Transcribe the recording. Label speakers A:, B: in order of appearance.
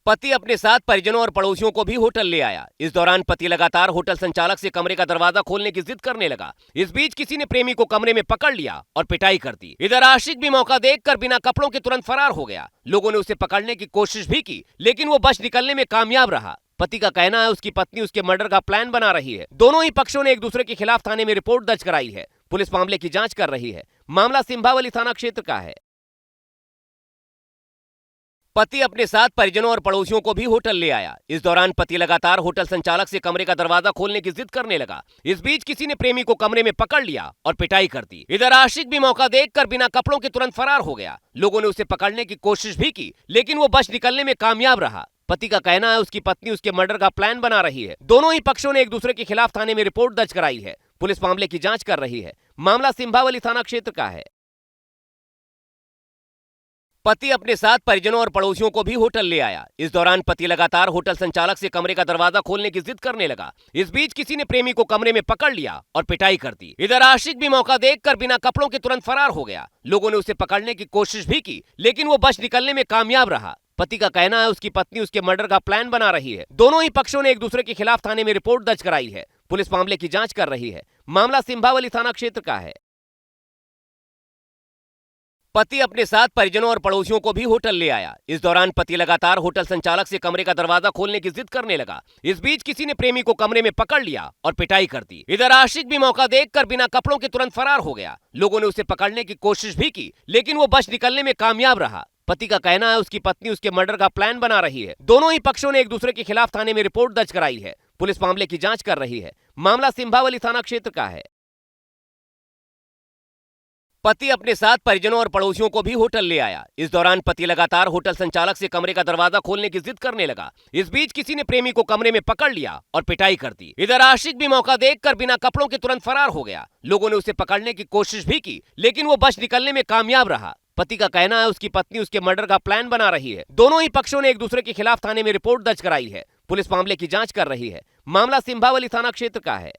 A: पति अपने साथ परिजनों और पड़ोसियों को भी होटल ले आया। इस दौरान पति लगातार होटल संचालक से कमरे का दरवाजा खोलने की जिद करने लगा। इस बीच किसी ने प्रेमी को कमरे में पकड़ लिया और पिटाई कर दी। इधर आशिक भी मौका देखकर बिना कपड़ों के तुरंत फरार हो गया। लोगों ने उसे पकड़ने की कोशिश भी की, लेकिन वो बच निकलने में कामयाब रहा। पति का कहना है उसकी पत्नी उसके मर्डर का प्लान बना रही है। दोनों ही पक्षों ने एक दूसरे के खिलाफ थाने में रिपोर्ट दर्ज कराई है। पुलिस मामले की जांच कर रही है। मामला सिंभावली थाना क्षेत्र का है। पति अपने साथ परिजनों और पड़ोसियों को भी होटल ले आया। इस दौरान पति लगातार होटल संचालक से कमरे का दरवाजा खोलने की जिद करने लगा। इस बीच किसी ने प्रेमी को कमरे में पकड़ लिया और पिटाई कर दी। इधर आशिक भी मौका देखकर बिना कपड़ों के तुरंत फरार हो गया। लोगों ने उसे पकड़ने की कोशिश भी की, लेकिन वो बच निकलने में कामयाब रहा। पति का कहना है उसकी पत्नी उसके मर्डर का प्लान बना रही है। दोनों ही पक्षों ने एक दूसरे के खिलाफ थाने में रिपोर्ट दर्ज कराई है। पुलिस मामले की जांच कर रही है। मामला सिंभावली थाना क्षेत्र का है। पति अपने साथ परिजनों और पड़ोसियों को भी होटल ले आया। इस दौरान पति लगातार होटल संचालक से कमरे का दरवाजा खोलने की जिद करने लगा। इस बीच किसी ने प्रेमी को कमरे में पकड़ लिया और पिटाई कर दी। इधर आशिक भी मौका देखकर बिना कपड़ों के तुरंत फरार हो गया। लोगों ने उसे पकड़ने की कोशिश भी की, लेकिन वो बच निकलने में कामयाब रहा। पति का कहना है उसकी पत्नी उसके मर्डर का प्लान बना रही है। दोनों ही पक्षों ने एक दूसरे के खिलाफ थाने में रिपोर्ट दर्ज कराई है। पुलिस मामले की जांच कर रही है। मामला सिंभावली थाना क्षेत्र का है। पति अपने साथ परिजनों और पड़ोसियों को भी होटल ले आया। इस दौरान पति लगातार होटल संचालक से कमरे का दरवाजा खोलने की जिद करने लगा। इस बीच किसी ने प्रेमी को कमरे में पकड़ लिया और पिटाई कर दी। इधर आशिक भी मौका देखकर बिना कपड़ों के तुरंत फरार हो गया। लोगों ने उसे पकड़ने की कोशिश भी की, लेकिन वो बच निकलने में कामयाब रहा। पति का कहना है उसकी पत्नी उसके मर्डर का प्लान बना रही है। दोनों ही पक्षों ने एक दूसरे के खिलाफ थाने में रिपोर्ट दर्ज कराई है। पुलिस मामले की जांच कर रही है। मामला सिंभावली थाना क्षेत्र का है। पति अपने साथ परिजनों और पड़ोसियों को भी होटल ले आया। इस दौरान पति लगातार होटल संचालक से कमरे का दरवाजा खोलने की जिद करने लगा। इस बीच किसी ने प्रेमी को कमरे में पकड़ लिया और पिटाई कर दी। इधर आशिक भी मौका देखकर बिना कपड़ों के तुरंत फरार हो गया। लोगों ने उसे पकड़ने की कोशिश भी की, लेकिन वो बच निकलने में कामयाब रहा। पति का कहना है उसकी पत्नी उसके मर्डर का प्लान बना रही है। दोनों ही पक्षों ने एक दूसरे के खिलाफ थाने में रिपोर्ट दर्ज कराई है। पुलिस मामले की जांच कर रही है। मामला सिंभावली थाना क्षेत्र का है।